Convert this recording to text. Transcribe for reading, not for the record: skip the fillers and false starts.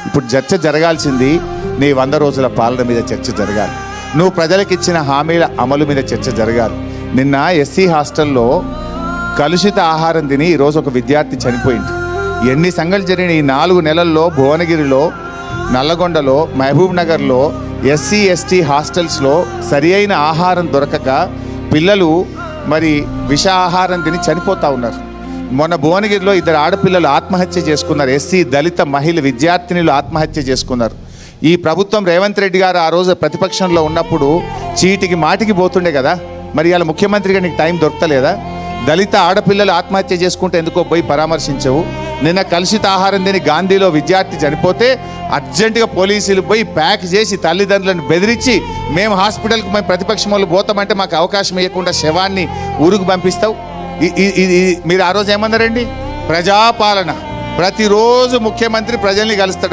ఇప్పుడు చర్చ జరగాల్సింది నీ 100 రోజుల పాలన మీద చర్చ జరగాలి. నువ్వు ప్రజలకు ఇచ్చిన హామీల అమలు మీద చర్చ జరగాలి. నిన్న ఎస్సీ హాస్టల్లో కలుషిత ఆహారం తిని ఈరోజు ఒక విద్యార్థి చనిపోయింది. ఎన్ని సంఘటనలు జరిగిన ఈ 4 నెలల్లో భువనగిరిలో, నల్లగొండలో, మహబూబ్ నగర్లో ఎస్సీ ఎస్టీ హాస్టల్స్లో సరి అయిన ఆహారం దొరకక పిల్లలు మరి విష ఆహారం తిని చనిపోతూ ఉన్నారు. మొన్న భువనగిరిలో 2 ఆడపిల్లలు ఆత్మహత్య చేసుకున్నారు. ఎస్సీ దళిత మహిళ విద్యార్థినులు ఆత్మహత్య చేసుకున్నారు. ఈ ప్రభుత్వం రేవంత్ రెడ్డి గారు ఆ రోజు ప్రతిపక్షంలో ఉన్నప్పుడు చీటికి మాటికి పోతుండే కదా, మరి ఇలా ముఖ్యమంత్రిగా నీకు టైం దొరకలేదా? దళిత ఆడపిల్లలు ఆత్మహత్య చేసుకుంటే ఎందుకో పోయి పరామర్శించవు? నిన్న కలుషిత ఆహారం తిని గాంధీలో విద్యార్థి చనిపోతే అర్జెంటుగా పోలీసులు పోయి ప్యాక్ చేసి తల్లిదండ్రులను బెదిరించి మేము హాస్పిటల్కి మేము ప్రతిపక్షం వాళ్ళు పోతామంటే మాకు అవకాశం ఇవ్వకుండా శవాన్ని ఊరుకు పంపిస్తావు. మీరు ఆ రోజు ఏమన్నారండి? ప్రజాపాలన, ప్రతిరోజు ముఖ్యమంత్రి ప్రజల్ని కలుస్తాడు.